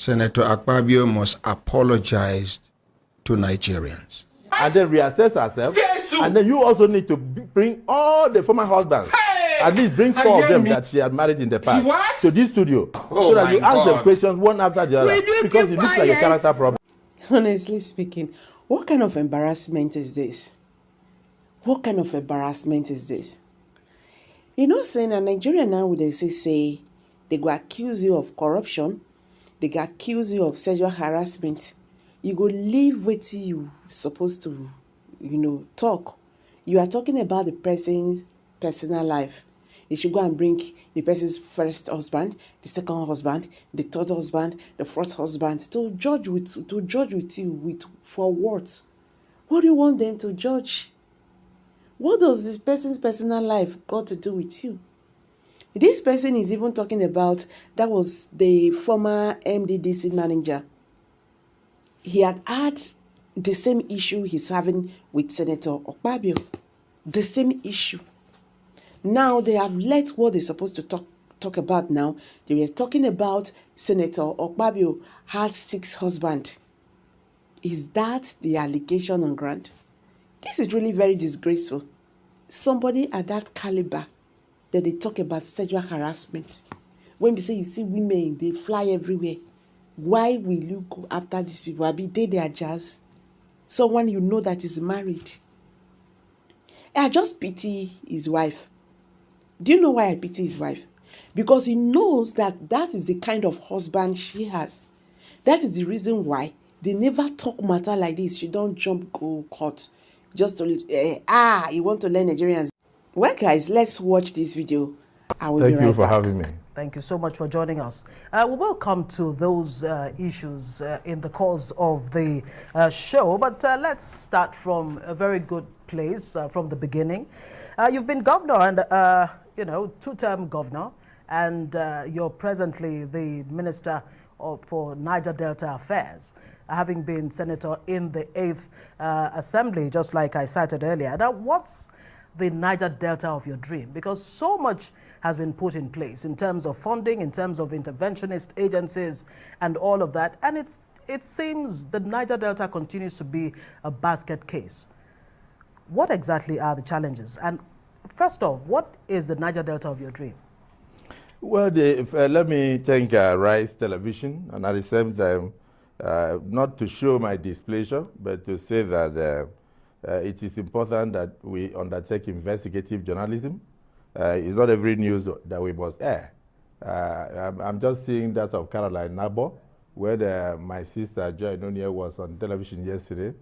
Senator Akpabio must apologize to Nigerians. And then reassess ourselves. And then you also need to bring all the former husbands. At least bring 4 of them that she had married in the past to this studio. So that you ask them questions one after the other. Because it looks like a character problem. Honestly speaking, what kind of embarrassment is this? What kind of embarrassment is this? You know, saying a Nigerian now would say they go accuse you of corruption, they go accuse you of sexual harassment. You go leave what you supposed to, talk. You are talking about the person's personal life. You should go and bring the person's first husband, the second husband, the third husband, the fourth husband to judge with you for what? What do you want them to judge? What does this person's personal life got to do with you? This person is even talking about that was the former MDDC manager. He had the same issue he's having with Senator Akpabio. The same issue. Now they have let what they're supposed to talk about now. They were talking about Senator Akpabio had 6 husbands. Is that the allegation on ground? This is really very disgraceful. Somebody at that caliber that they talk about sexual harassment. When we say you see women, they fly everywhere. Why will you go after these people? I mean, they are just someone you know that is married. I just pity his wife. Do you know why I pity his wife? Because he knows that that is the kind of husband she has. That is the reason why they never talk matter like this. She don't jump go court just to you want to learn Nigerians. Well, guys, let's watch this video. I will be right back. Thank you for having me. Thank you so much for joining us. We will come to those issues in the course of the show, but let's start from a very good place, from the beginning. You've been governor and, 2-term governor, and you're presently the Minister for Niger Delta Affairs, having been senator in the 8th Assembly, just like I cited earlier. Now, what's the Niger Delta of your dream? Because so much has been put in place in terms of funding, in terms of interventionist agencies and all of that. And it seems the Niger Delta continues to be a basket case. What exactly are the challenges? And first off, what is the Niger Delta of your dream? Well, let me thank Rice Television, and at the same time, not to show my displeasure, but to say that it is important that we undertake investigative journalism. It's not every news that we must air. I'm just seeing that of Caroline Nabo, where my sister Joy Nonia was on television yesterday.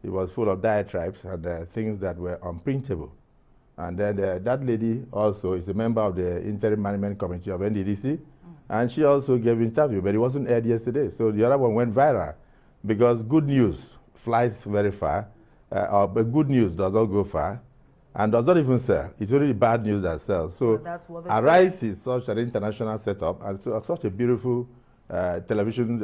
It was full of diatribes and things that were unprintable. And then that lady also is a member of the Interim Management Committee of NDDC, and she also gave an interview, but it wasn't aired yesterday. So the other one went viral because good news flies very far, but good news does not go far and does not even sell. It's only bad news that sells. So Arise is such an international setup and so, such a beautiful television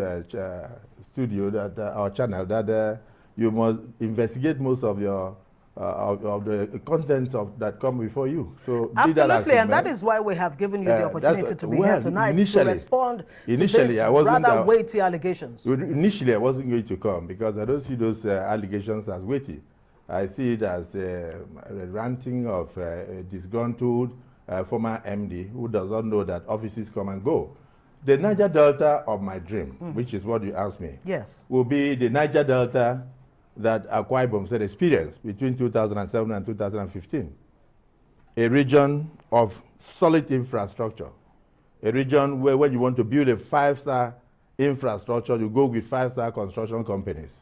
studio that or channel that you must investigate most of your of the contents that come before you. So absolutely, and that is why we have given you the opportunity to be here tonight to respond to these rather weighty allegations. Initially, I wasn't going to come because I don't see those allegations as weighty. I see it as a ranting of a disgruntled former MD who does not know that offices come and go. The Niger Delta of my dream, which is what you asked me, will be the Niger Delta that Akpabio said experienced between 2007 and 2015. A region of solid infrastructure. A region where when you want to build a 5-star infrastructure, you go with 5-star construction companies.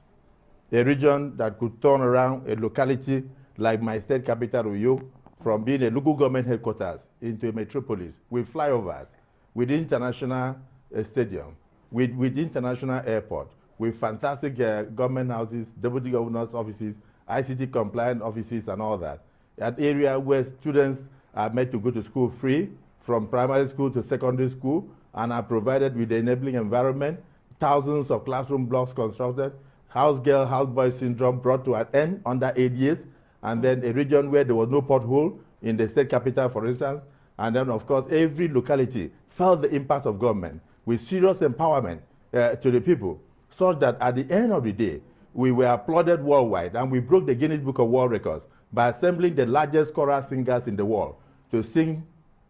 A region that could turn around a locality like my state capital, Uyo, from being a local government headquarters into a metropolis with flyovers, with international stadium, with international airport, with fantastic government houses, deputy governor's offices, ICT compliant offices and all that. An area where students are made to go to school free, from primary school to secondary school, and are provided with the enabling environment, thousands of classroom blocks constructed, house girl, house boy syndrome brought to an end under 8 years, and then a region where there was no pothole in the state capital, for instance, and then of course every locality felt the impact of government with serious empowerment to the people, such that at the end of the day, we were applauded worldwide, and we broke the Guinness Book of World Records by assembling the largest choral singers in the world to sing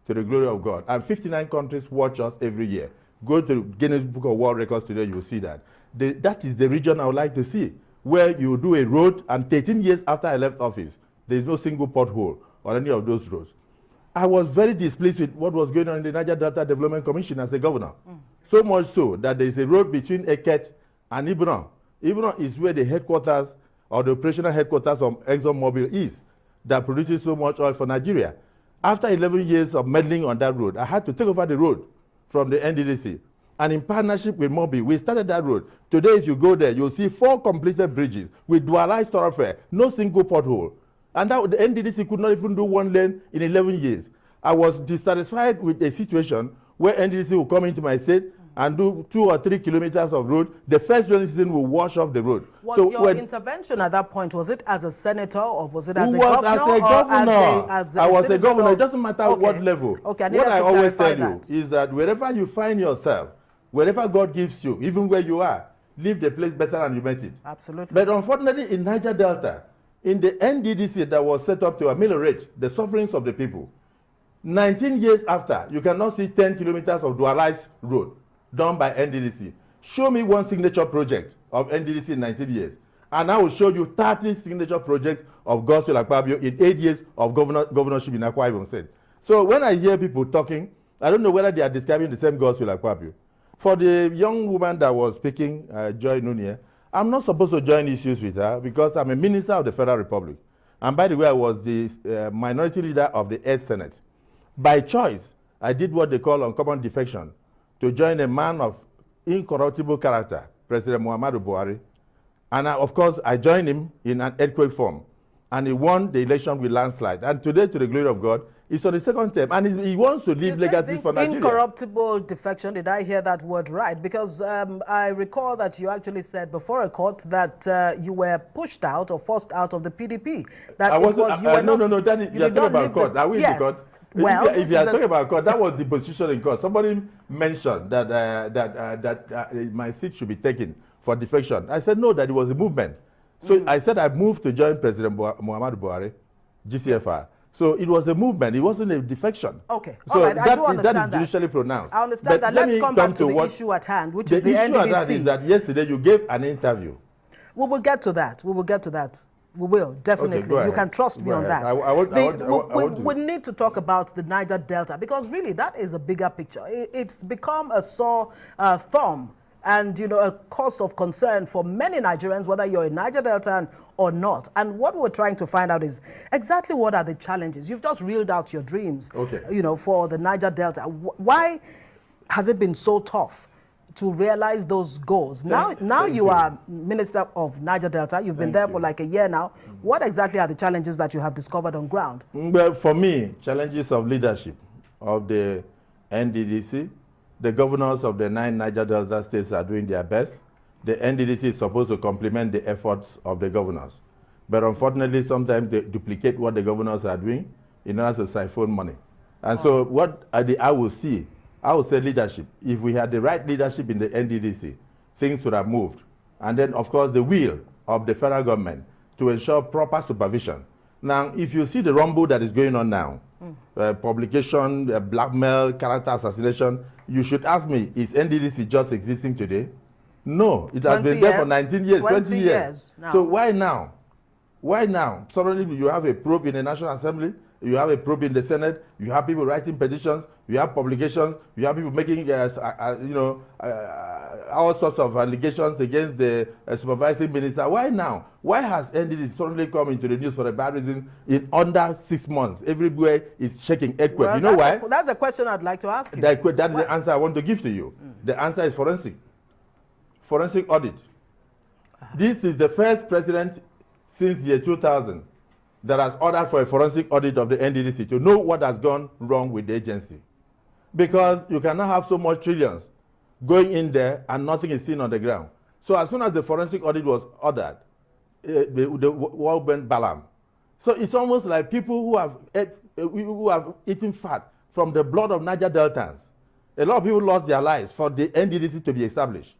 to the glory of God. And 59 countries watch us every year. Go to Guinness Book of World Records today, you will see that. That is the region I would like to see, where you do a road, and 13 years after I left office, there is no single pothole on any of those roads. I was very displeased with what was going on in the Niger Delta Development Commission as a governor. So much so that there is a road between Eket and Ibadan. Ibadan is where the headquarters, or the operational headquarters of ExxonMobil is, that produces so much oil for Nigeria. After 11 years of meddling on that road, I had to take over the road from the NDDC. And in partnership with Mobil, we started that road. Today, if you go there, you'll see 4 completed bridges with dualized thoroughfare, no single pothole. And that, the NDDC could not even do 1 lane in 11 years. I was dissatisfied with a situation where NDDC will come into my state and do 2 or 3 kilometers of road. The first rainy season will wash off the road. Was your intervention at that point, was it as a senator, or was it as a governor? As a governor. I was a governor. It doesn't matter what level. Okay, what I always tell you is that wherever you find yourself, wherever God gives you, even where you are, leave the place better than you met it. Absolutely. But unfortunately, in Niger Delta, in the NDDC that was set up to ameliorate the sufferings of the people, 19 years after, you cannot see 10 kilometers of dualized road done by NDDC. Show me 1 signature project of NDDC in 19 years, and I will show you 30 signature projects of Godswill Akpabio in 8 years of governorship in Akwa Ibom State. So when I hear people talking, I don't know whether they are describing the same Godswill Akpabio. For the young woman that was speaking, Joy Nunia, I'm not supposed to join issues with her because I'm a minister of the Federal Republic. And by the way, I was the minority leader of the 8th Senate. By choice, I did what they call uncommon defection to join a man of incorruptible character, President Muhammadu Buhari. And of course, I joined him in an earthquake form. And he won the election with landslide. And today, to the glory of God, he's on the 2nd term. And he wants to leave legacies for Nigeria. Incorruptible defection, did I hear that word right? Because I recall that you actually said before a court that you were pushed out or forced out of the PDP. That I wasn't, no, that is, you're talking about court. Are we in the court? Well, if you are talking about court, that was the position in court. Somebody mentioned that my seat should be taken for defection. I said no, that it was a movement. So I said I moved to join President Muhammadu Buhari, GCFR. So it was a movement. It wasn't a defection. Okay. So right. that is judicially pronounced. I understand that. Let's come back to the issue at hand, which is the NDDC. issue at hand is that yesterday you gave an interview. We will get to that. We will get to that. We will, definitely. Okay, you can trust me on that. We need to talk about the Niger Delta, because really that is a bigger picture. It's become a sore thumb and, a cause of concern for many Nigerians, whether you're in Niger Delta or not. And what we're trying to find out is exactly what are the challenges. You've just reeled out your dreams, for the Niger Delta. Why has it been so tough to realize those goals? Now you are Minister of Niger Delta. You've been there for like a year now. What exactly are the challenges that you have discovered on ground? Well, for me, challenges of leadership of the NDDC. The governors of the 9 Niger Delta states are doing their best. The NDDC is supposed to complement the efforts of the governors. But unfortunately, sometimes they duplicate what the governors are doing in order to siphon money. And so what I will say leadership. If we had the right leadership in the NDDC, things would have moved. And then, of course, the will of the federal government to ensure proper supervision. Now, if you see the rumble that is going on now, publication, blackmail, character assassination, you should ask me, is NDDC just existing today? No, it has been there for 19 years, 20 years. So why now? Why now? Suddenly you have a probe in the National Assembly, you have a probe in the Senate, you have people writing petitions, you have publications, you have people making, all sorts of allegations against the supervising minister. Why now? Why has NDDC suddenly come into the news for a bad reason in under 6 months? Everywhere is shaking earthquake. Well, you know why? That's a question I'd like to ask you. That is the answer I want to give to you. The answer is forensic audit. This is the first president since year 2000 that has ordered for a forensic audit of the NDDC to know what has gone wrong with the agency. Because you cannot have so much trillions going in there and nothing is seen on the ground. So as soon as the forensic audit was ordered, the world went balam. So it's almost like people who have eaten fat from the blood of Niger Deltans. A lot of people lost their lives for the NDDC to be established.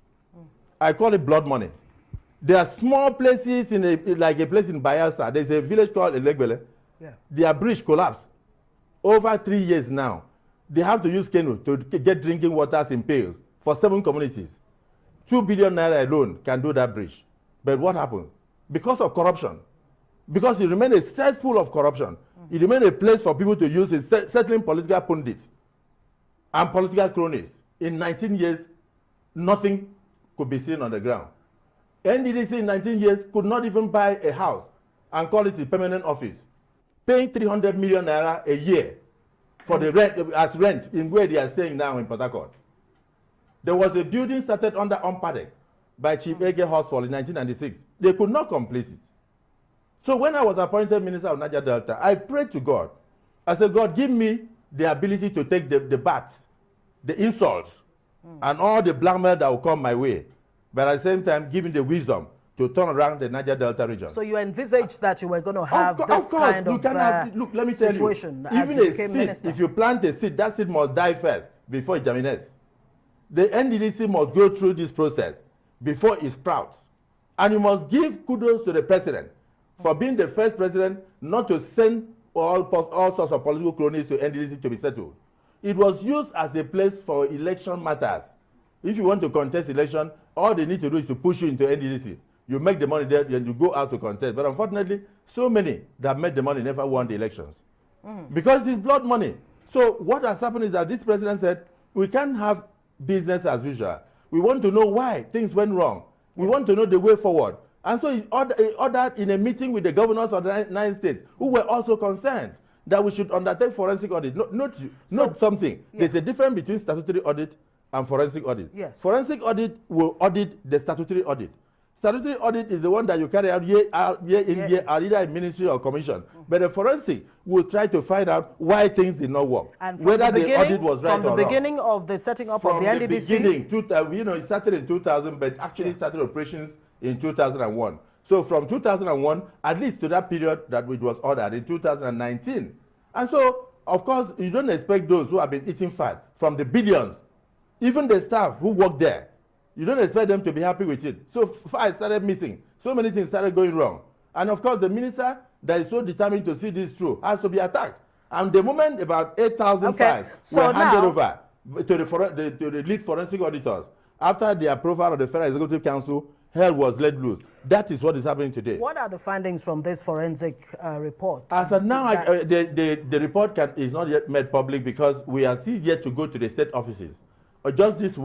I call it blood money. There are small places, like a place in Bayelsa. There's a village called Elegbele. Yeah. Their bridge collapsed. Over 3 years now, they have to use canoe to get drinking waters in pails for 7 communities. 2 billion naira alone can do that bridge. But what happened? Because of corruption. Because it remained a cesspool of corruption. It remained a place for people to use in settling political pundits and political cronies. In 19 years, nothing could be seen on the ground. NDDC in 19 years could not even buy a house and call it a permanent office, paying 300 million naira a year for the rent, as rent in where they are staying now in Port Harcourt. There was a building started under Ompadek by Chief Ege Horsfall in 1996. They could not complete it. So when I was appointed Minister of Niger Delta, I prayed to God. I said, God, give me the ability to take the bats, the insults, and all the blackmail that will come my way. But at the same time, give me the wisdom to turn around the Niger Delta region. So you envisaged that you were going to have this of course, kind you of can have, look, let me tell you, situation even as you a became seed, minister. if you plant a seed, that seed must die first before it germinates. The NDDC must go through this process before it sprouts. And you must give kudos to the president for being the first president not to send all sorts of political cronies to NDDC to be settled. It was used as a place for election matters. If you want to contest election, all they need to do is to push you into NDDC. You make the money there, and you go out to contest. But unfortunately, so many that made the money never won the elections. Because it's blood money. So what has happened is that this president said, we can't have business as usual. We want to know why things went wrong. We want to know the way forward. And so he ordered in a meeting with the governors of the 9 states, who were also concerned that we should undertake forensic audit. Note something. Yeah. There's a difference between statutory audit and forensic audit. Yes. Forensic audit will audit the statutory audit. Statutory audit is the one that you carry out year in, year out, either in ministry or commission. But the forensic will try to find out why things did not work, And whether the audit was right or wrong. From the beginning of the setting up of the NDDC? Beginning, it started in 2000, but actually started operations in 2001. So from 2001, at least to that period that which was ordered in 2019. And so, of course, you don't expect those who have been eating fat from the billions, even the staff who work there, you don't expect them to be happy with it. So files started missing. So many things started going wrong. And of course, the minister that is so determined to see this through has to be attacked. And the moment about 8,000 files were handed over to the lead forensic auditors, after the approval of the Federal Executive Council, hell was let loose. That is what is happening today. What are the findings from this forensic report? As of now, the report is not yet made public because we are still yet to go to the state offices. Just this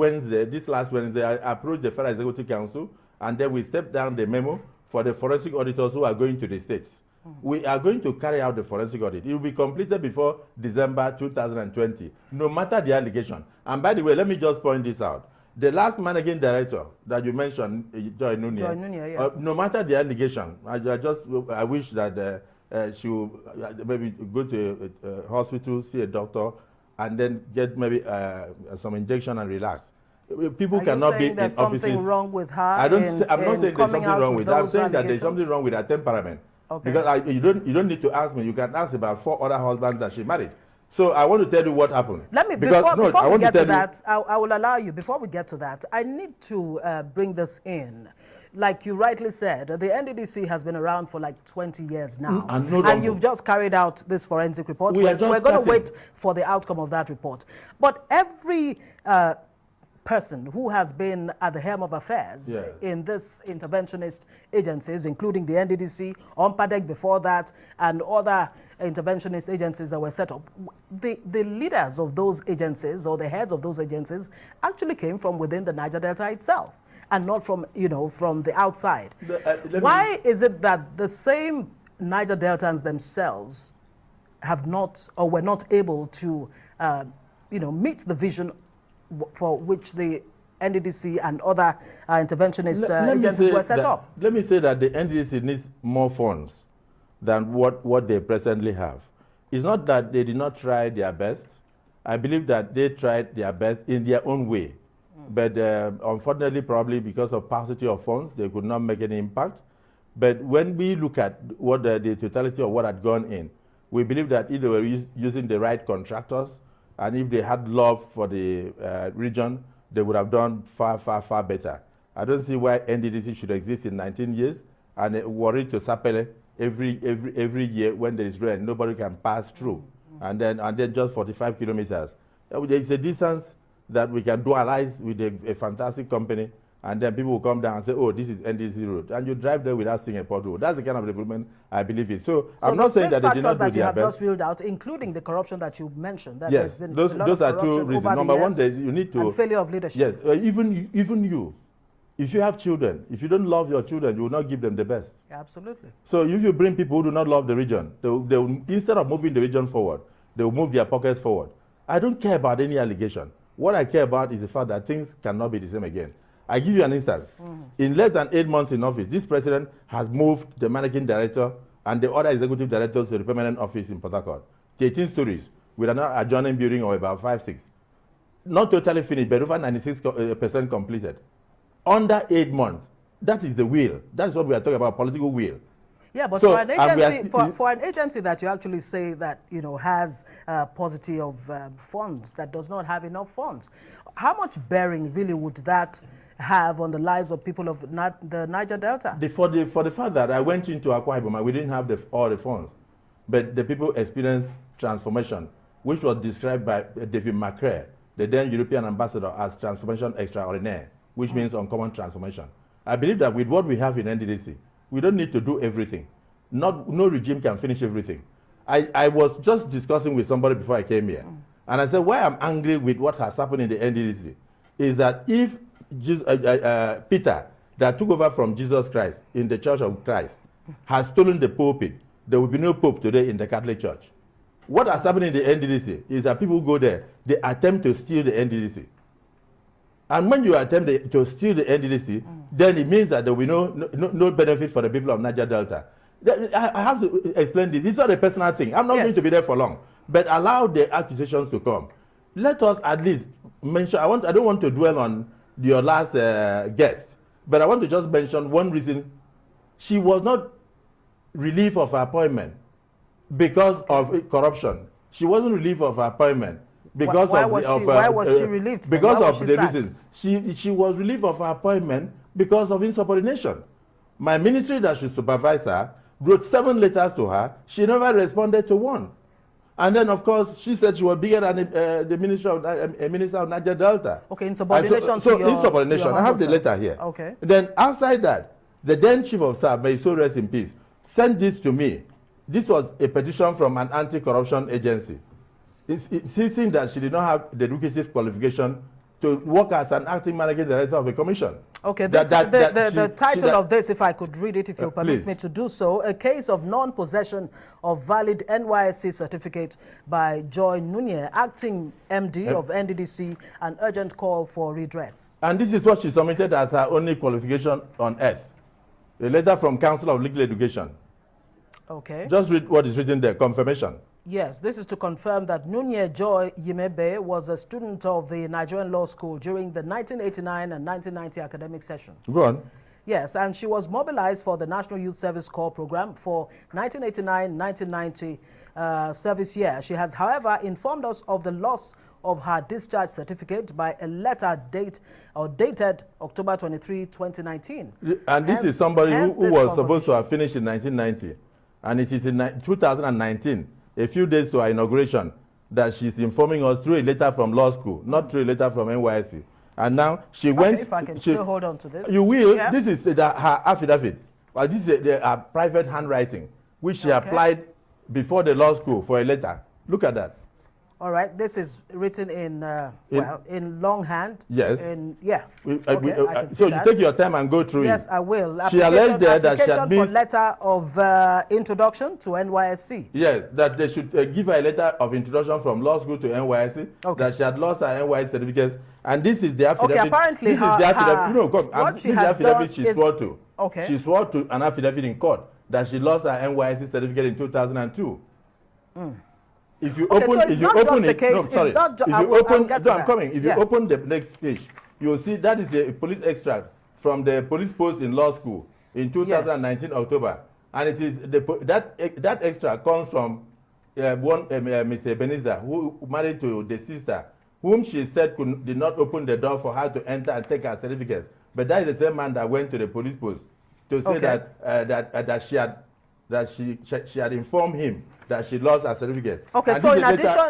last Wednesday, I approached the Federal Executive Council, and then we stepped down the memo for the forensic auditors who are going to the states. We are going to carry out the forensic audit. It will be completed before December 2020, no matter the allegation. And by the way, let me just point this out. The last managing director that you mentioned, Joy Nunia, yeah. No matter the allegation, I wish that she would maybe go to a hospital, see a doctor, and then get maybe some injection and relax. People cannot be in offices. Something wrong with her? I'm not saying there's something wrong with her. I'm saying that there's something wrong with her temperament. Okay. Because you don't need to ask me. You can ask about 4 other husbands that she married. So I want to tell you what happened. Let me, before we get to that, I will allow you, before we get to that, I need to bring this in. Like you rightly said, the NDDC has been around for like 20 years now. And you've just carried out this forensic report. We're going to wait for the outcome of that report. But every person who has been at the helm of affairs in this interventionist agencies, including the NDDC, Ompadek before that, and other interventionist agencies that were set up, the leaders of those agencies or the heads of those agencies actually came from within the Niger Delta itself and not from, from the outside. Why is it that the same Niger Deltans themselves have not or were not able to, meet the vision for which the NDDC and other interventionist agencies were set up? Let me say that the NDDC needs more funds than what they presently have. It's not that they did not try their best. I believe that they tried their best in their own way. But unfortunately, probably because of paucity of funds, they could not make any impact. But when we look at what the totality of what had gone in, we believe that if they were using the right contractors, and if they had love for the region, they would have done far, far, far better. I don't see why NDDC should exist in 19 years and worry to Sapele every year when there is rain. Nobody can pass through. And then just 45 kilometers. It's a distance that we can dualize with a fantastic company, and then people will come down and say, oh, this is NDC road. And you drive there without seeing a pothole. That's the kind of development I believe in. So I'm not saying that they did not do their best. Just ruled out, including the corruption that you mentioned. That yes, those are two reasons. Number one, you need to... And failure of leadership. Yes, even you. If you have children, if you don't love your children, you will not give them the best. Absolutely. So if you bring people who do not love the region, they will, instead of moving the region forward, they will move their pockets forward. I don't care about any allegation. What I care about is the fact that things cannot be the same again. I give you an instance. In less than 8 months in office, this president has moved the managing director and the other executive directors to the permanent office in Port Harcourt. 18 stories with an adjoining building of about 5, 6. Not totally finished, but over 96% completed. Under 8 months. That is the will. That's what we are talking about, political will. Yeah, but so, for an agency that you actually say that has a paucity of funds, that does not have enough funds, how much bearing really would that have on the lives of people of the Niger Delta? For the fact that I went into Akpabio, we didn't have all the funds, but the people experienced transformation, which was described by David McCrae, the then European ambassador, as transformation extraordinaire, which means uncommon transformation. I believe that with what we have in NDDC, we don't need to do everything. No regime can finish everything. I was just discussing with somebody before I came here, and I said, why I'm angry with what has happened in the NDDC is that if Peter, that took over from Jesus Christ in the Church of Christ, has stolen the pulpit, there will be no pope today in the Catholic Church. What has happened in the NDDC is that people go there, they attempt to steal the NDDC. And when you attempt to steal the NDDC, then it means that there will be no benefit for the people of Niger Delta. I have to explain this. It's not a personal thing. I'm not going to be there for long. But allow the accusations to come. Let us at least mention, I don't want to dwell on your last guest, but I want to just mention one reason. She was not relieved of her appointment because of corruption. She wasn't relieved of her appointment because why was she relieved? Because of the reasons. She was relieved of her appointment because of insubordination. My ministry that should supervise her wrote 7 letters to her. She never responded to one. And then, of course, she said she was bigger than the minister of Niger Delta. Okay, insubordination. Insubordination. I have the letter here. Okay. Then outside that, the then chief of staff, may so rest in peace, sent this to me. This was a petition from an anti-corruption agency. It seemed that she did not have the requisite qualification to work as an acting managing director of a commission. Okay, the title of this, if I could read it, if you permit me to do so, a case of non-possession of valid NYSC certificate by Joy Nunye, acting MD of NDDC, an urgent call for redress. And this is what she submitted as her only qualification on earth. A letter from Council of Legal Education. Okay. Just read what is written there, confirmation. Yes, this is to confirm that Nunye Joy Yimebe was a student of the Nigerian Law School during the 1989 and 1990 academic session. Go on. Yes, and she was mobilized for the National Youth Service Corps program for 1989-1990 service year. She has, however, informed us of the loss of her discharge certificate by a letter dated October 23, 2019. And this is somebody who was supposed to have finished in 1990. And it is in 2019, a few days to her inauguration, that she's informing us through a letter from law school, not through a letter from NYSC. And now she went... If I can still hold on to this. You will. Yeah. This is her affidavit. Well, this is her private handwriting, which she applied before the law school for a letter. Look at that. All right. This is written in longhand. Yes. So you take your time and go through it. Yes, I will. She alleged there that she had missed... letter of introduction to NYSC. Yes, that they should give her a letter of introduction from law school to NYSC. Okay. That she had lost her NYSC certificates. And this is the affidavit. Okay, apparently this is the affidavit. This is the affidavit she swore to. Okay. She swore to an affidavit in court that she lost her NYSC certificate in 2002. If you open it, you open the next page, you'll see that is a police extract from the police post in law school in 2019 October, and it is that extract comes from Mr. Ebenezer, who married to the sister, whom she said did not open the door for her to enter and take her certificates But that is the same man that went to the police post to say that she had informed him that she lost her certificate. Okay, and so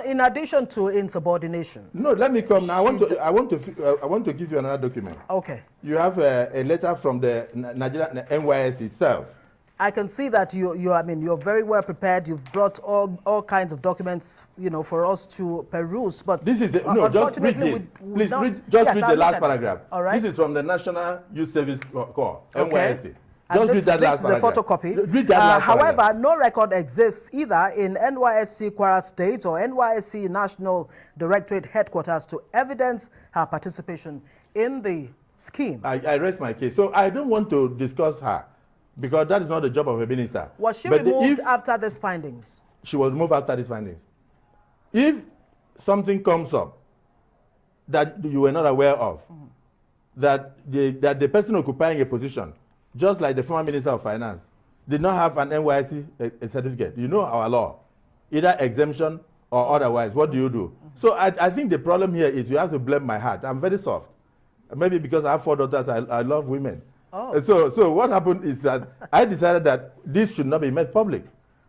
in addition to insubordination. No, let me come now. I want to give you another document. Okay. You have a letter from the Nigerian NYS itself. I can see that you're very well prepared. You've brought all kinds of documents, for us to peruse. But this is just read this. Please read the last paragraph. All right. This is from the National Youth Service Corps, Okay. NYSC. Just read that last paragraph. This is a photocopy. Read that last however, paragraph. no record exists either in NYSC Kwara State or NYSC National Directorate Headquarters to evidence her participation in the scheme. I rest my case. So I don't want to discuss her because that is not the job of a minister. Was she removed after these findings? She was removed after these findings. If something comes up that you were not aware of, that the person occupying a position, just like the former Minister of Finance, did not have an NYSC certificate. You know our law, either exemption or otherwise. What do you do? So I think the problem here is you have to blame my heart. I'm very soft. Maybe because I have 4 daughters, I love women. Oh. So what happened is that I decided that this should not be made public.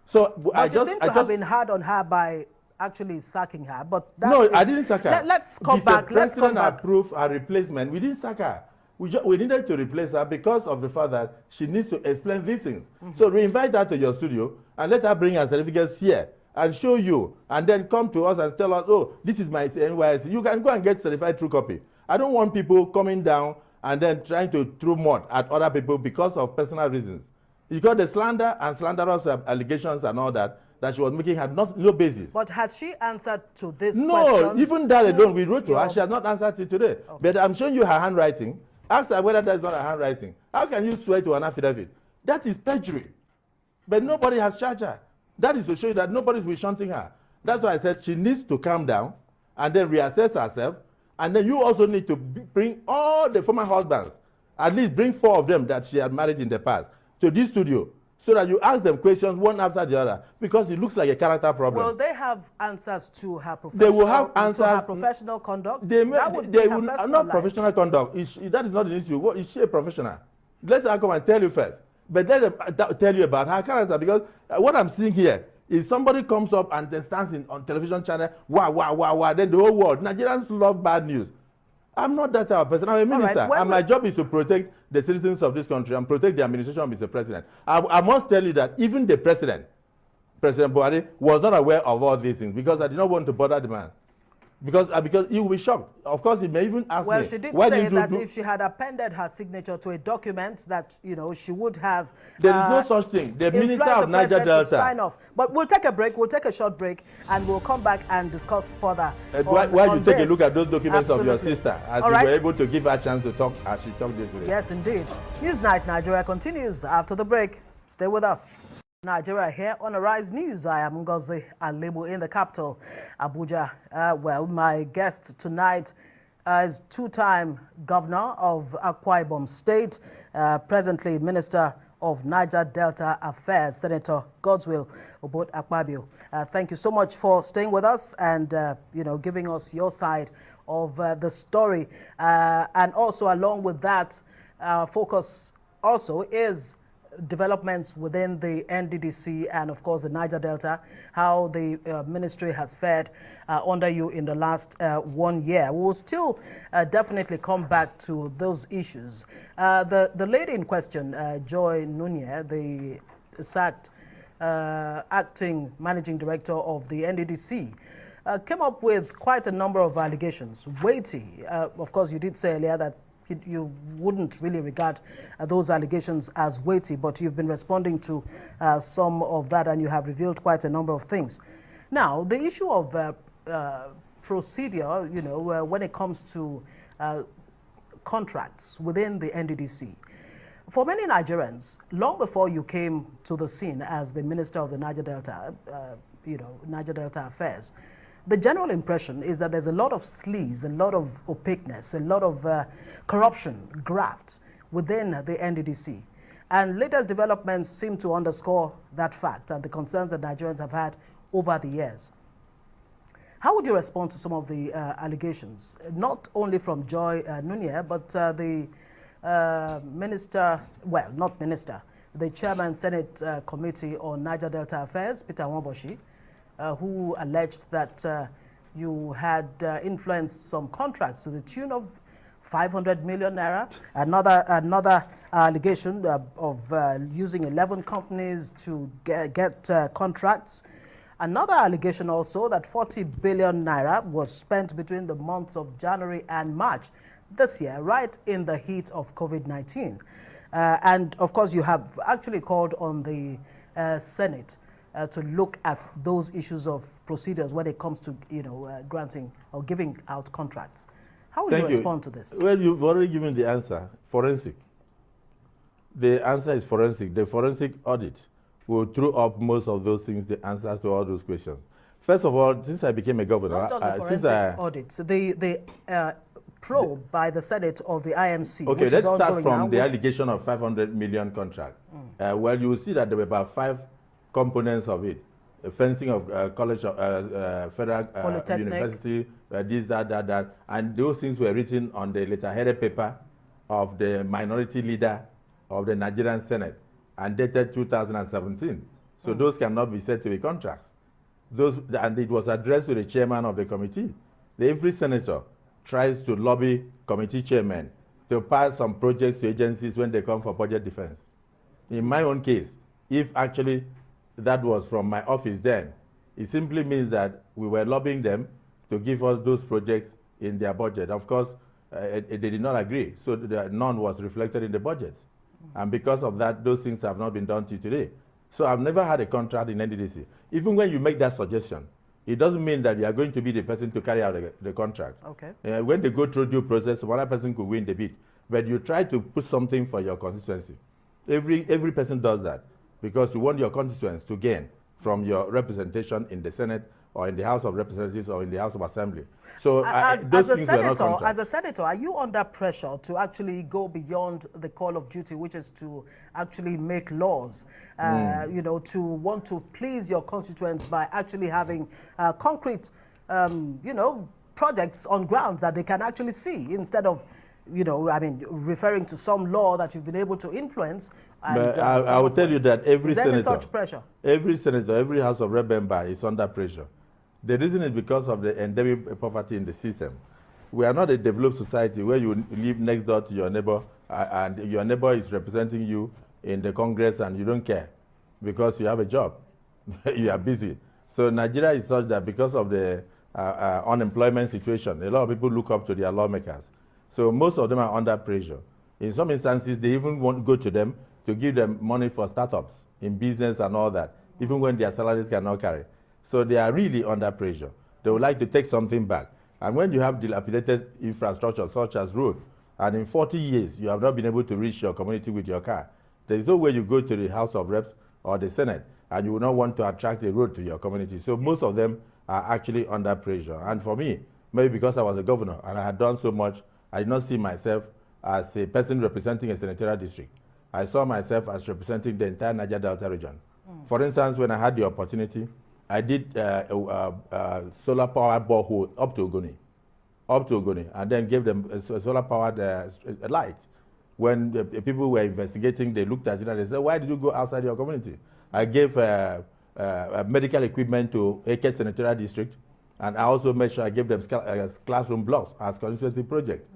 So but I you just seem to have been hard on her by actually sacking her. But I didn't sack her. Let's come back. Let's come back. Approved her replacement. We didn't sack her. We needed to replace her because of the fact that she needs to explain these things. So we invite her to your studio and let her bring her certificates here and show you, and then come to us and tell us, oh, this is my NYSC. You can go and get certified true copy. I don't want people coming down and then trying to throw mud at other people because of personal reasons. Because the slander and slanderous allegations and all that she was making had no basis. But has she answered to this question? No, even that alone, we wrote to her. She has not answered it today. Okay. But I'm showing you her handwriting. Ask her whether that's not her handwriting. How can you swear to an affidavit? That is perjury. But nobody has charged her. That is to show you that nobody is shunting her. That's why I said she needs to calm down and then reassess herself. And then you also need to bring all the former husbands, at least bring 4 of them that she had married in the past, to this studio, so that you ask them questions one after the other, because it looks like a character problem. Will they have answers to her professional, they will have answers to her professional conduct? They will not professional conduct. That is not the issue. What is she a professional? Let her come and tell you first. But let them tell you about her character, because what I'm seeing here is somebody comes up and then stands on television channel, wow, then the whole world. Nigerians love bad news. I'm not that type of person. I'm a minister, and my job is to protect the citizens of this country and protect the administration of Mr. President. I must tell you that even the President Buhari, was not aware of all these things because I did not want to bother the man. Because he will be shocked. Of course, he may even ask me. Well, she did say that if she had appended her signature to a document that, she would have... There is no such thing. The Minister of Niger Delta... sign off. But we'll take a break. We'll take a short break, and we'll come back and discuss further. While you take a look at those documents of your sister, as you were able to give her a chance to talk as she talked this way. Yes, indeed. Newsnight Nigeria continues after the break. Stay with us. Nigeria here on Arise News. I am Ngozi Alebu in the capital, Abuja. Well, my guest tonight is two-time governor of Akpabio State, presently Minister of Niger Delta Affairs, Senator Godswill Obot Akpabio. Thank you so much for staying with us and giving us your side of the story. And also along with that, focus also is developments within the NDDC and of course the Niger Delta, how the ministry has fared under you in the last 1 year. We will still definitely come back to those issues. The lady in question, Joy Nunye, the sacked acting managing director of the NDDC, came up with quite a number of allegations, weighty. Of course, you did say earlier that you wouldn't really regard those allegations as weighty, but you've been responding to some of that and you have revealed quite a number of things. Now, the issue of procedure, when it comes to contracts within the NDDC, for many Nigerians, long before you came to the scene as the Minister of the Niger Delta, Niger Delta Affairs, the general impression is that there's a lot of sleaze, a lot of opaqueness, a lot of corruption, graft within the NDDC. And latest developments seem to underscore that fact and the concerns that Nigerians have had over the years. How would you respond to some of the allegations, not only from Joy Nunye, but the Minister, well, not Minister, the Chairman Senate Committee on Niger Delta Affairs, Peter Wamboshi, who alleged that you had influenced some contracts to the tune of 500 million naira. Another allegation of using 11 companies to get contracts. Another allegation also that 40 billion naira was spent between the months of January and March this year, right in the heat of COVID-19. And of course, you have actually called on the Senate to look at those issues of procedures when it comes to, granting or giving out contracts. How will you respond to this? Well, you've already given the answer, forensic. The answer is forensic. The forensic audit will throw up most of those things, the answers to all those questions. First of all, since I became a governor, not just the forensic audit, so the probe by the Senate of the IMC. Okay, let's start from the allegation of 500 million contract. Well, you will see that there were about 5 components of it. Fencing of college of federal university, this, that, and those things were written on the letterheaded paper of the minority leader of the Nigerian Senate and dated 2017. So those cannot be said to be contracts. And it was addressed to the chairman of the committee. Every senator tries to lobby committee chairmen to pass some projects to agencies when they come for budget defense. In my own case, if actually that was from my office then, it simply means that we were lobbying them to give us those projects in their budget. Of course, they did not agree, so none was reflected in the budget. And because of that, those things have not been done till today. So I've never had a contract in NDDC. Even when you make that suggestion, it doesn't mean that you are going to be the person to carry out the contract. Okay. When they go through due process, one person could win the bid. But you try to put something for your constituency. Every person does that because you want your constituents to gain from your representation in the Senate or in the House of Representatives or in the House of Assembly. So those things were not contracts. As a senator, are you under pressure to actually go beyond the call of duty, which is to actually make laws, to want to please your constituents by actually having concrete, projects on ground that they can actually see instead of, referring to some law that you've been able to influence? And, but I will tell you that every senator, such pressure? Every senator, every House of Rep member is under pressure. The reason is because of the endemic poverty in the system. We are not a developed society where you live next door to your neighbor and your neighbor is representing you in the Congress and you don't care because you have a job. You are busy. So Nigeria is such that because of the unemployment situation, a lot of people look up to their lawmakers. So most of them are under pressure. In some instances, they even want to go to them to give them money for startups in business and all that, even when their salaries cannot carry. So they are really under pressure. They would like to take something back. And when you have dilapidated infrastructure such as road, and in 40 years you have not been able to reach your community with your car, there is no way you go to the House of Reps or the Senate and you will not want to attract a road to your community. So most of them are actually under pressure. And for me, maybe because I was a governor and I had done so much, I did not see myself as a person representing a senatorial district. I saw myself as representing the entire Niger Delta region. For instance, when I had the opportunity, I did solar powered borehole up to Ogoni, and then gave them a solar powered light. When the people were investigating, they looked at it and they said, "Why did you go outside your community?" I gave medical equipment to AK Senatorial District, and I also made sure I gave them classroom blocks as constituency project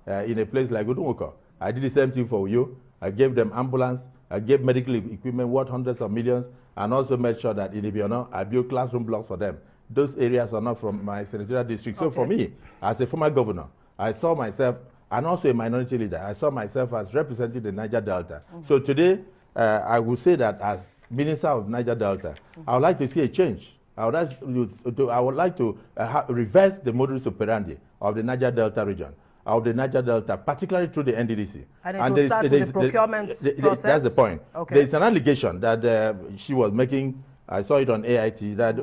in a place like Udumoko. I did the same thing for you. I gave them ambulance. I gave medical equipment worth hundreds of millions, and also made sure that in Ibiono, I built classroom blocks for them. Those areas are not from my senatorial district. So for me, as a former governor, I saw myself, and also a minority leader, I saw myself as representing the Niger Delta. So today, I would say that as Minister of Niger Delta, I would like to see a change. I would like to reverse the modus operandi of the Niger Delta region, of the Niger Delta, particularly through the NDDC. And it will start with the procurement process? That's the point. Okay. There's an allegation that she was making, I saw it on AIT, that,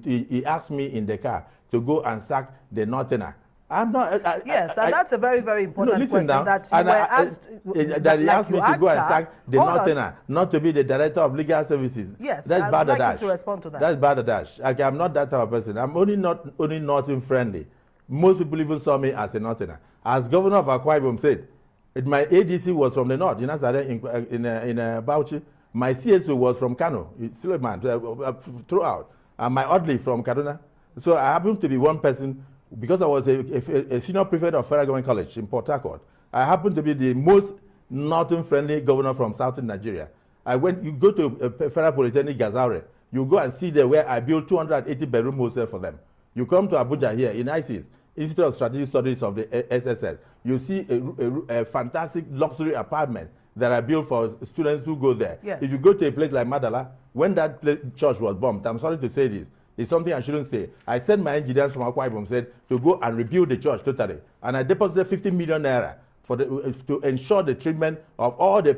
he asked me in the car to go and sack the Northerner. I'm not. That's a very, very important question now, that you were asked. That he asked me to go and sack the Northerner, not to be the director of legal services. Yes, that's I would like you to respond to that. That's Badadash. Okay, I'm not that type of person. I'm only Northern friendly. Most people even saw me as a Northerner. As governor of Akpabio said, My ADC was from the north, in Azare, in Bauchi. My CSO was from Kano, Suleiman, throughout. And my Oddly from Kaduna. So I happened to be one person, because I was a senior prefect of Federal Government College in Port Harcourt. I happened to be the most northern-friendly governor from southern Nigeria. You go to Federal Polytechnic Gazaure, you go and see there where I built 280 bedroom hostel for them. You come to Abuja here in ISIS, Institute of Strategic Studies of the SSS, you see a fantastic luxury apartment that I built for students who go there. Yes. If you go to a place like Madala, when that church was bombed, I'm sorry to say this, it's something I shouldn't say. I sent my engineers from Akwa Ibom said to go and rebuild the church totally. And I deposited 50 million naira for to ensure the treatment of all the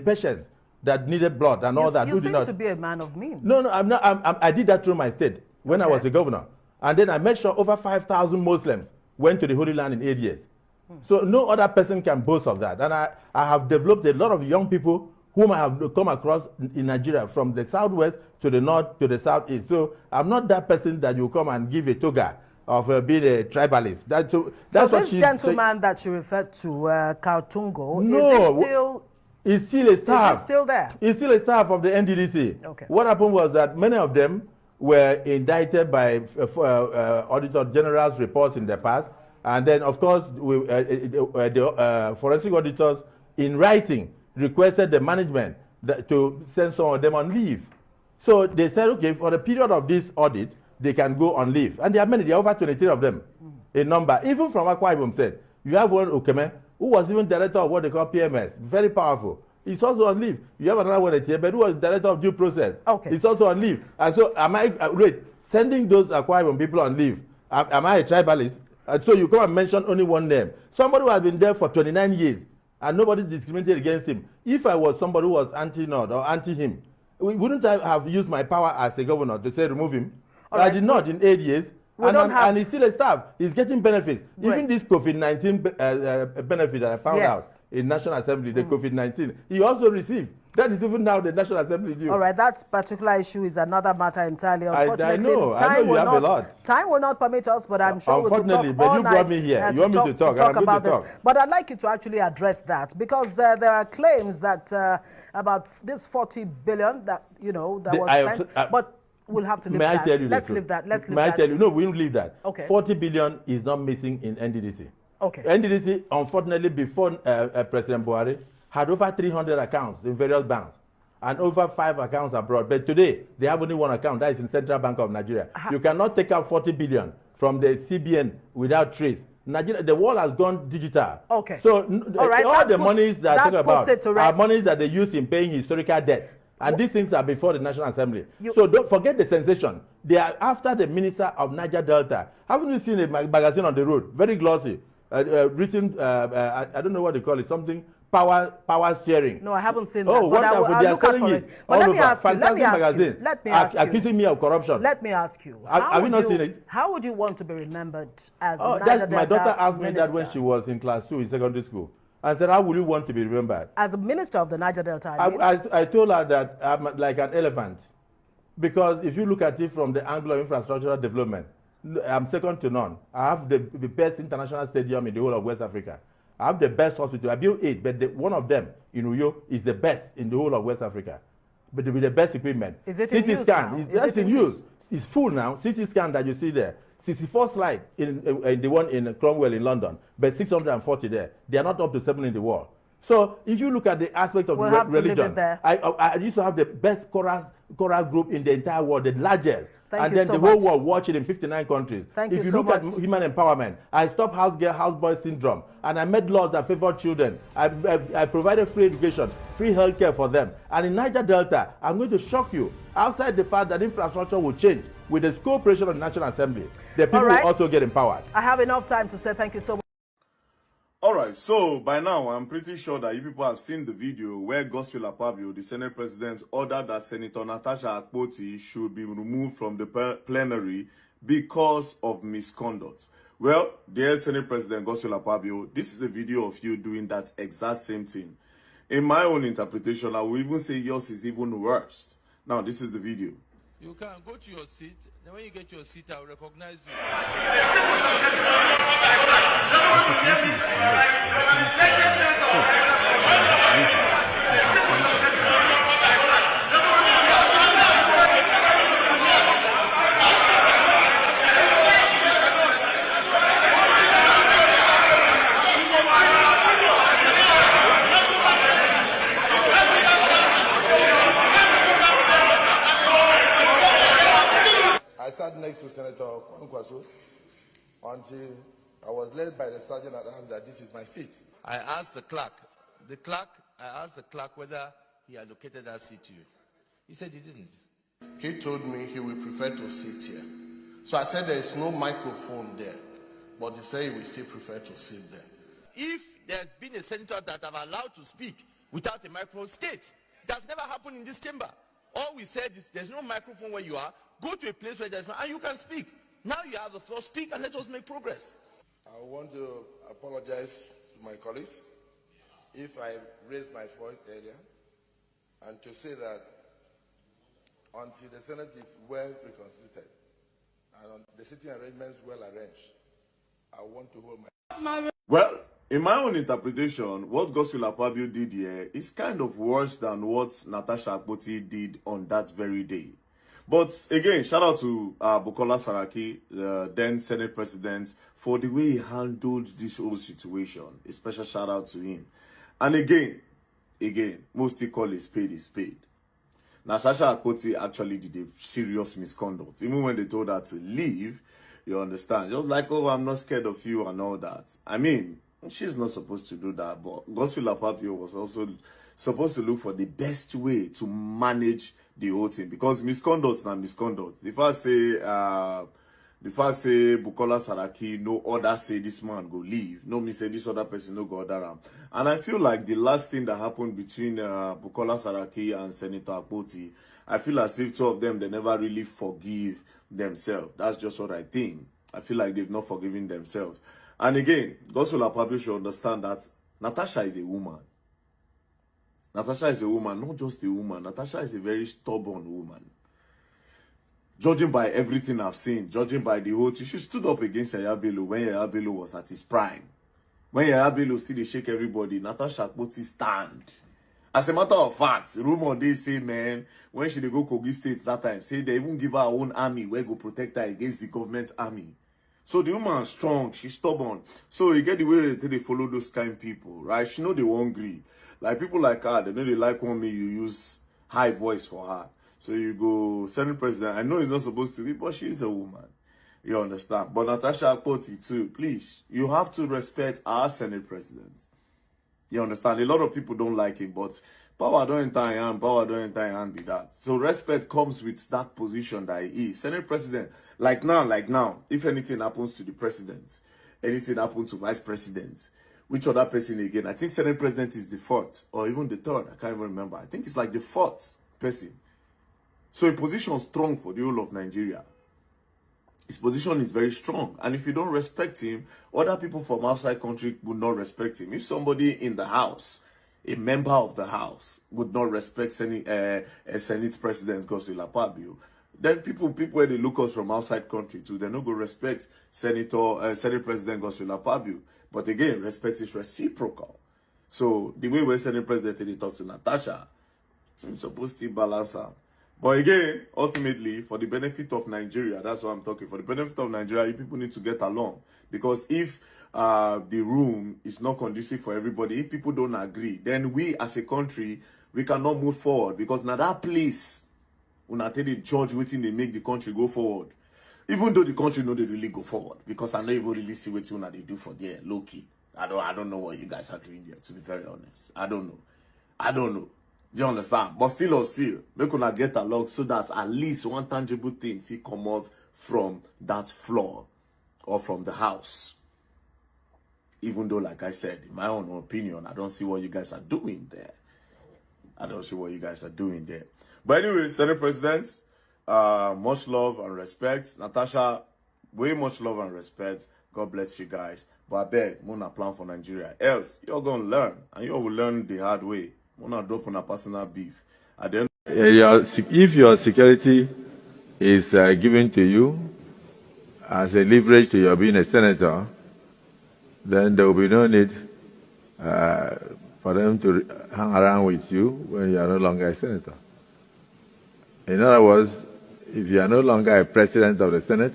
patients that needed blood and all that. You seem to be a man of means. No, I'm not. I did that through my state when I was a governor. And then I made sure over 5,000 Muslims went to the Holy Land in 8 years. So no other person can boast of that. And I have developed a lot of young people whom I have come across in Nigeria, from the southwest to the north to the southeast. So I'm not that person that you come and give a toga of being a tribalist. That's so what this gentleman that you referred to, Kautungo, no, is still a staff. Is he still there? He's still a staff of the NDDC. Okay. What happened was that many of them were indicted by Auditor General's reports in the past. And then, of course, the forensic auditors, in writing, requested the management to send some of them on leave. So they said, okay, for the period of this audit, they can go on leave. And there are many, there are over 23 of them in number. Even from Akwa Ibom said, you have one Okeme, who was even director of what they call PMS, very powerful. He's also on leave. You have another one at Tiebe, who was director of due process. Okay. He's also on leave. And so, sending those Akwa Ibom people on leave, am I a tribalist? So you come and mention only one name. Somebody who has been there for 29 years, and nobody discriminated against him. If I was somebody who was anti-Nord or anti-him, wouldn't I have used my power as a governor to say remove him? I did not in 8 years. And he's still a staff. He's getting benefits. Right. Even this COVID-19 benefit that I found out in National Assembly, the COVID-19, he also received. That is even now the National Assembly due. All right, that particular issue is another matter entirely. Unfortunately, I know you have a lot. Time will not permit us, but I'm sure we can talk but you brought me here. You want me to talk, and I'm going to talk. But I'd like you to actually address that, because there are claims that about this 40 billion that, that was spent, but we'll have to leave that. May I tell you Let's leave that. May I tell you? No, we won't leave that. Okay. 40 billion is not missing in NDDC. Okay. NDDC, unfortunately, before President Buhari, had over 300 accounts in various banks and over 5 accounts abroad. But today, they have only one account. That is in Central Bank of Nigeria. You cannot take out 40 billion from the CBN without trace. Nigeria, the world has gone digital. Okay. So all the monies that I talk about are monies that they use in paying historical debts. And these things are before the National Assembly. So don't forget the sensation. They are after the Minister of Niger Delta. Haven't you seen a magazine on the road? Very glossy. Written, I don't know what they call it, something power sharing. No, I haven't seen that. Oh, wonderful. They are selling it all over. Fantastic magazine. Let me ask you. Accusing me of corruption. Let me ask you. Have you not seen it? How would you want to be remembered as my daughter asked me that when she was in class 2 in secondary school. I said, how will you want to be remembered? As a minister of the Niger Delta, I told her that I'm like an elephant. Because if you look at it from the angle of infrastructural development, I'm second to none. I have the best international stadium in the whole of West Africa. I have the best hospital. I built 8, but one of them in Uyo is the best in the whole of West Africa. But with the best equipment. Is it in use scan. It's in use. It's full now. CT scan that you see there. 64 slide in the one in Cromwell in London, but 640 there. They are not up to 7 in the world. So if you look at the aspect of religion, I used to have the best choral group in the entire world, the largest. And then the whole world watch it in 59 countries. If you look at human empowerment, I stopped house girl, house boy syndrome, and I made laws that favor children. I provided free education, free healthcare for them. And in Niger Delta, I'm going to shock you. Outside the fact that infrastructure will change with the cooperation of the National Assembly, the people will also get empowered. I have enough time to say thank you so much. All right, so by now, I'm pretty sure that you people have seen the video where Akpabio, the Senate President, ordered that Senator Natasha should be removed from the plenary because of misconduct. Well, dear Senate President Akpabio, this is a video of you doing that exact same thing. In my own interpretation, I will even say yours is even worse. Now, this is the video. You can go to your seat. Then when you get your seat, I'll recognize you. I sat next to Senator Kwankwaso until I was led by the sergeant at arms that this is my seat. I asked the clerk whether he allocated that seat to you. He said he didn't. He told me he would prefer to sit here. So I said there is no microphone there, but he said he would still prefer to sit there. If there's been a senator that have allowed to speak without a microphone, state. That's never happened in this chamber. All we said is there's no microphone where you are. Go to a place where there's one and you can speak. Now you have the floor. Speak and let us make progress. I want to apologize to my colleagues if I raised my voice earlier, and to say that until the Senate is well reconstituted and the sitting arrangements well arranged, I want to hold my... Well, in my own interpretation, what Godswill Akpabio did here is kind of worse than what Natasha Akpoti did on that very day. But again, shout out to Bukola Saraki, the then Senate President, for the way he handled this whole situation. A special shout out to him. And again, most still call a spade a spade. Natasha Akpoti actually did a serious misconduct. Even when they told her to leave, you understand? Just like, oh, I'm not scared of you and all that. I mean, she's not supposed to do that, but Godswill Akpabio was also supposed to look for the best way to manage the whole thing, because misconduct is not misconduct. The fact say Bukola Saraki, no other say this man go leave, no me say this other person no go other him. And I feel like the last thing that happened between Bukola Saraki and Senator Akpoti, I feel as if two of them, they never really forgive themselves. That's just what I think. I feel like they've not forgiven themselves. And again, Godswill Akpabio should understand that Natasha is a woman. Natasha is a woman, not just a woman. Natasha is a very stubborn woman. Judging by everything I've seen, judging by the whole thing, she stood up against Yaya Bello when Yaya Bello was at his prime. When Yaya Bello still shake everybody, Natasha Akpoti stand. As a matter of fact, rumor they say, man, when she dey go Kogi State that time, say they even give her own army where go protect her against the government army. So the woman is strong, she's stubborn. So you get the way they follow those kind of people, right? She know they won't agree. Like people like her, they know they like when you use high voice for her. So you go, Senate President, I know it's not supposed to be, but she's a woman. You understand? But Natasha Akpoti too, please, you have to respect our Senate President. You understand? A lot of people don't like him, but power don't enter in hand, power don't enter in hand be that. So respect comes with that position that he is. Senate President, like now, if anything happens to the president, anything happens to vice president, which other person again? I think Senate President is the fourth, or even the third. I can't even remember. I think it's like the fourth person. So a position strong for the whole of Nigeria. His position is very strong. And if you don't respect him, other people from outside country would not respect him. If somebody in the house, a member of the house, would not respect Senate President Godswill Akpabio, then people where they look us from outside country too, they're not going to respect Senate President Godswill Akpabio. But again, respect is reciprocal. So the way we're Senate President, they talk to Natasha, it's supposed to balance her. But again, ultimately, for the benefit of Nigeria, that's what I'm talking. For the benefit of Nigeria, you people need to get along. Because if the room is not conducive for everybody, if people don't agree, then we as a country, we cannot move forward. Because now that place, when I tell the judge waiting, they make the country go forward. Even though the country know they really go forward. Because I know you really see what they do for there, low key. I don't know what you guys are doing there, to be very honest. I don't know. Do you understand? But still, we could not get along so that at least one tangible thing will come out from that floor or from the house. Even though, like I said, in my own opinion, I don't see what you guys are doing there. But anyway, Senate President, much love and respect. Natasha, way much love and respect. God bless you guys. But I beg, Mona plan for Nigeria. Else, you're going to learn. And you will learn the hard way. Mona drop on a personal beef. At the end, if your security is given to you as a leverage to your being a senator, then there will be no need for them to hang around with you when you are no longer a senator. In other words, if you are no longer a president of the Senate,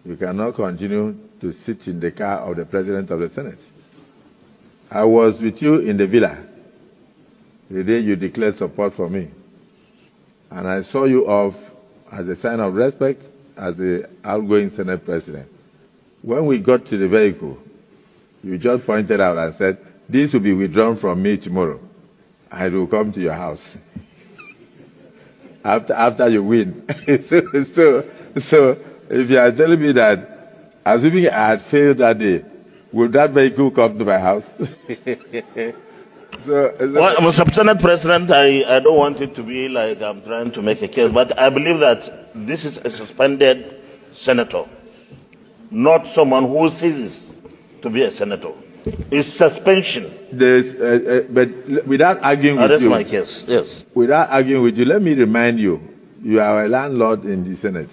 you cannot continue to sit in the car of the president of the Senate. I was with you in the villa the day you declared support for me, and I saw you off as a sign of respect as the outgoing Senate president. When we got to the vehicle, you just pointed out and said, "This will be withdrawn from me tomorrow. I will come to your house after you win." so if you are telling me that, assuming I had failed that day, would that vehicle come to my house? Well, Mr. Senate President, I don't want it to be like I'm trying to make a case, but I believe that this is a suspended senator, not someone who ceases to be a senator. It's suspension. But without arguing with that's you, my case. Yes. Without arguing with you, let me remind you, you are a landlord in the Senate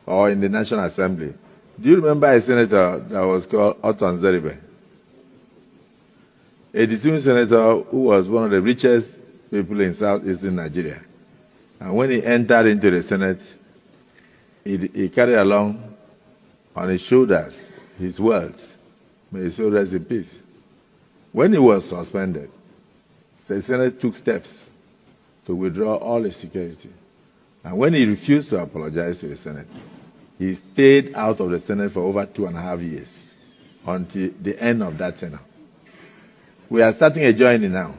or in the National Assembly. Do you remember a senator that was called Oton Zeribe? A distinguished senator who was one of the richest people in southeastern Nigeria. And when he entered into the Senate, he carried along on his shoulders his wealth. May his soul rest in peace. When he was suspended, the Senate took steps to withdraw all his security. And when he refused to apologize to the Senate, he stayed out of the Senate for over 2.5 years until the end of that tenure. We are starting a journey now.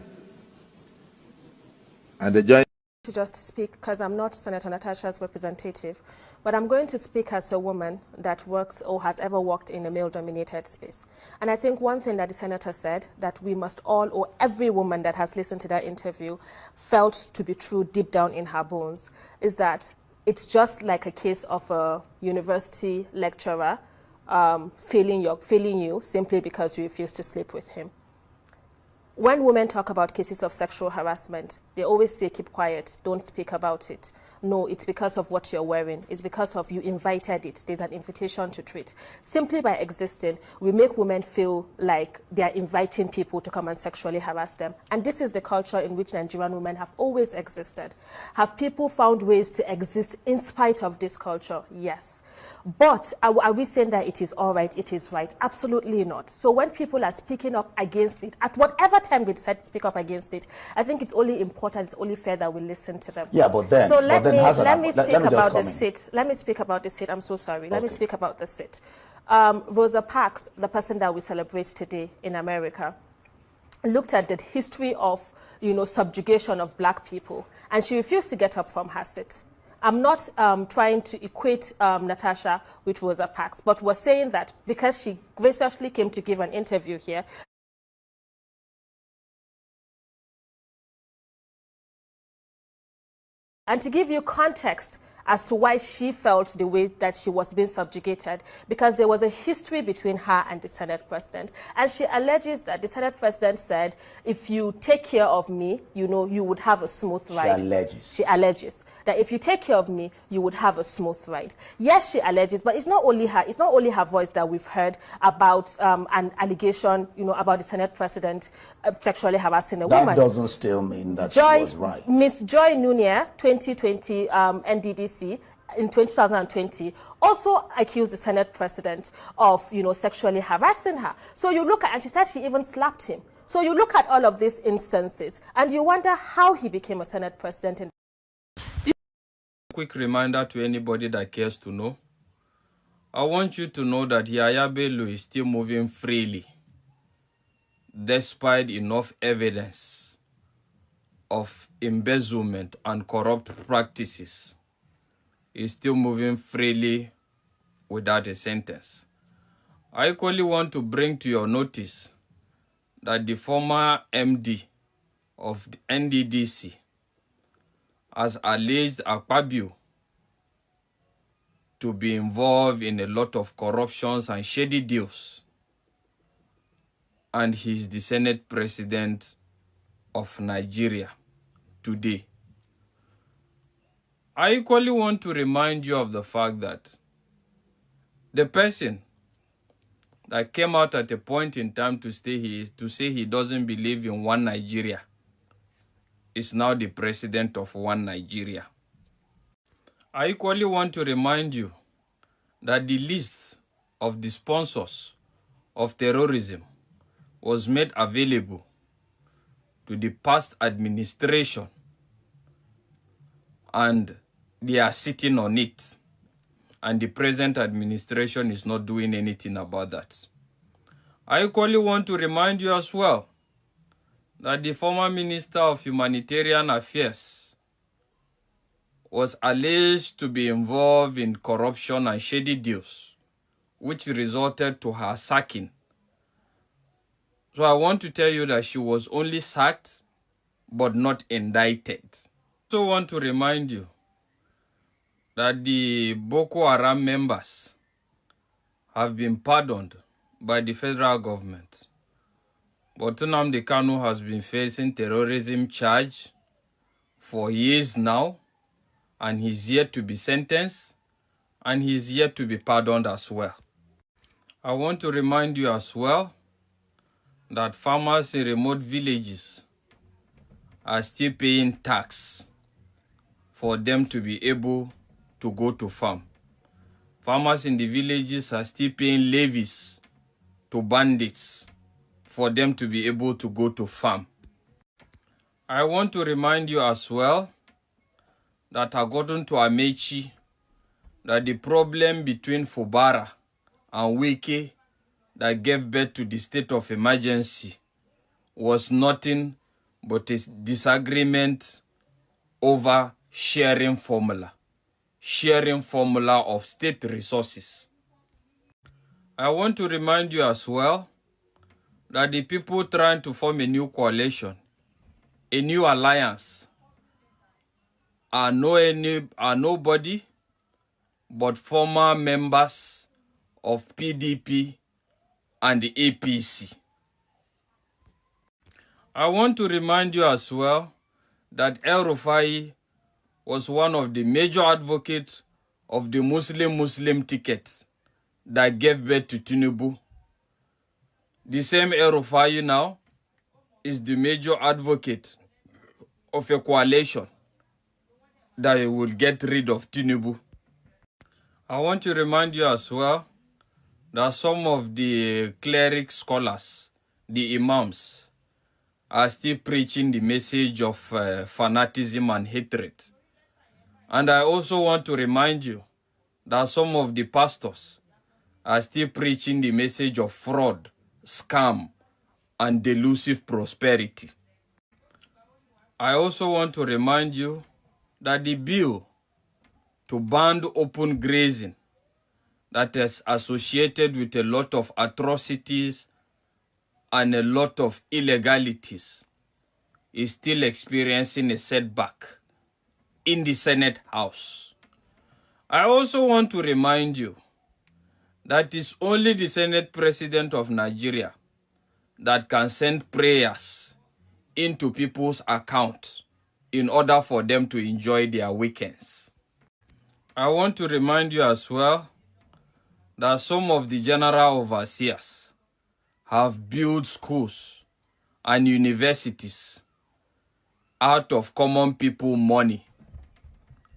And the journey to just speak because I'm not Senator Natasha's representative, but I'm going to speak as a woman that works or has ever worked in a male-dominated space. And I think one thing that the senator said that we must all, or every woman that has listened to that interview, felt to be true deep down in her bones, is that it's just like a case of a university lecturer failing you simply because you refuse to sleep with him. When women talk about cases of sexual harassment, they always say, keep quiet, don't speak about it. No, it's because of what you're wearing. It's because of you invited it. There's an invitation to treat. Simply by existing, we make women feel like they're inviting people to come and sexually harass them. And this is the culture in which Nigerian women have always existed. Have people found ways to exist in spite of this culture? Yes. But are we saying that it is all right, it is right? Absolutely not. So when people are speaking up against it, at whatever time we decide to speak up against it, I think it's only important, it's only fair that we listen to them. Yeah, but then, so let me speak about the sit. Let me speak about the sit. I'm so sorry. Let me speak about the sit. Rosa Parks, the person that we celebrate today in America, looked at the history of, subjugation of black people, and she refused to get up from her sit. I'm not trying to equate Natasha with Rosa Parks, but was saying that because she graciously came to give an interview here, and to give you context as to why she felt the way that she was being subjugated, because there was a history between her and the Senate President. And she alleges that the Senate President said, if you take care of me, you would have a smooth ride. She alleges that if you take care of me, you would have a smooth ride. Yes, she alleges, but it's not only her voice that we've heard about an allegation, about the Senate President sexually harassing a woman. That doesn't still mean that she was right. Miss Joy Nunez, 2020 NDDC, in 2020, also accused the Senate President of, sexually harassing her. So you look at, and she said she even slapped him. So you look at all of these instances, and you wonder how he became a Senate President. Quick reminder to anybody that cares to know. I want you to know that Yaya Bello is still moving freely, despite enough evidence of embezzlement and corrupt practices. Is still moving freely without a sentence. I equally want to bring to your notice that the former MD of the NDDC has alleged Akpabio to be involved in a lot of corruptions and shady deals, and he's the Senate President of Nigeria today. I equally want to remind you of the fact that the person that came out at a point in time to say he doesn't believe in one Nigeria is now the president of one Nigeria. I equally want to remind you that the list of the sponsors of terrorism was made available to the past administration, and they are sitting on it, and the present administration is not doing anything about that. I equally want to remind you as well that the former Minister of Humanitarian Affairs was alleged to be involved in corruption and shady deals, which resulted to her sacking. So I want to tell you that she was only sacked, but not indicted. I also want to remind you that the Boko Haram members have been pardoned by the federal government. But Nnamdi Kanu has been facing terrorism charge for years now, and he's yet to be sentenced, and he's yet to be pardoned as well. I want to remind you as well that farmers in remote villages are still paying tax for them to be able to go to farm. Farmers in the villages are still paying levies to bandits for them to be able to go to farm. I want to remind you as well that according to Amechi, that the problem between Fubara and Wike that gave birth to the state of emergency was nothing but a disagreement over sharing formula of state resources. I want to remind you as well that the people trying to form a new coalition, a new alliance, are nobody but former members of PDP and the APC. I want to remind you as well that El Rufai was one of the major advocates of the Muslim ticket that gave birth to Tinubu. The same El Rufai now is the major advocate of a coalition that will get rid of Tinubu. I want to remind you as well that some of the cleric scholars, the imams, are still preaching the message of fanaticism and hatred. And I also want to remind you that some of the pastors are still preaching the message of fraud, scam, and delusive prosperity. I also want to remind you that the bill to ban open grazing that is associated with a lot of atrocities and a lot of illegalities is still experiencing a setback in the Senate House. I also want to remind you that it's only the Senate President of Nigeria that can send prayers into people's accounts in order for them to enjoy their weekends. I want to remind you as well that some of the general overseers have built schools and universities out of common people money,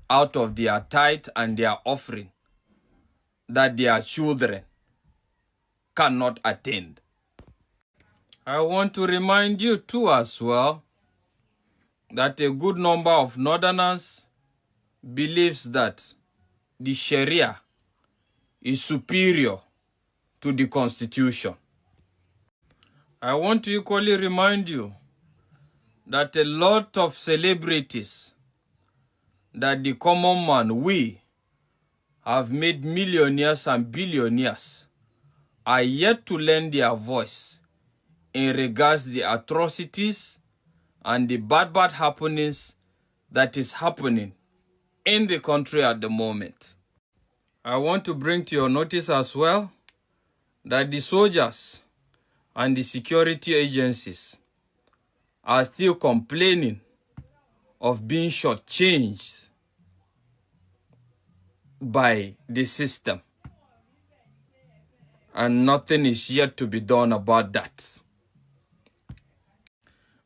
out of their tithe and their offering that their children cannot attend. I want to remind you too as well that a good number of Northerners believes that the Sharia is superior to the Constitution. I want to equally remind you that a lot of celebrities that the common man, we, have made millionaires and billionaires are yet to lend their voice in regards to the atrocities and the bad happenings that is happening in the country at the moment. I want to bring to your notice as well that the soldiers and the security agencies are still complaining of being shortchanged by the system. And nothing is yet to be done about that.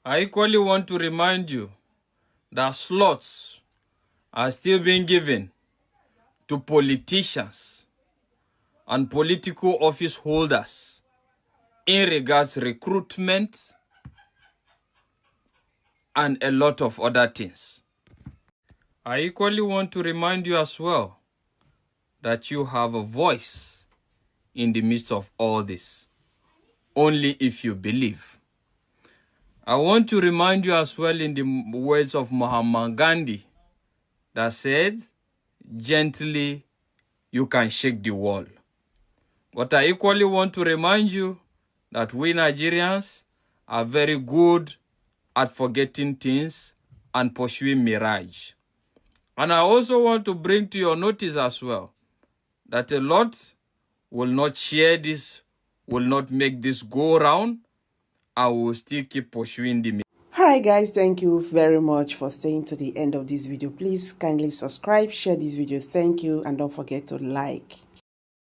I equally want to remind you that slots are still being given to politicians and political office holders in regards to recruitment and a lot of other things. I equally want to remind you as well that you have a voice in the midst of all this, only if you believe. I want to remind you as well in the words of Mahatma Gandhi that said, gently you can shake the wall. But I equally want to remind you that we Nigerians are very good at forgetting things and pursuing mirage. And I also want to bring to your notice as well that a lot will not share this, will not make this go around, I will still keep pursuing the. Alright guys, thank you very much for staying to the end of this video. Please kindly subscribe, share this video. Thank you, and don't forget to like.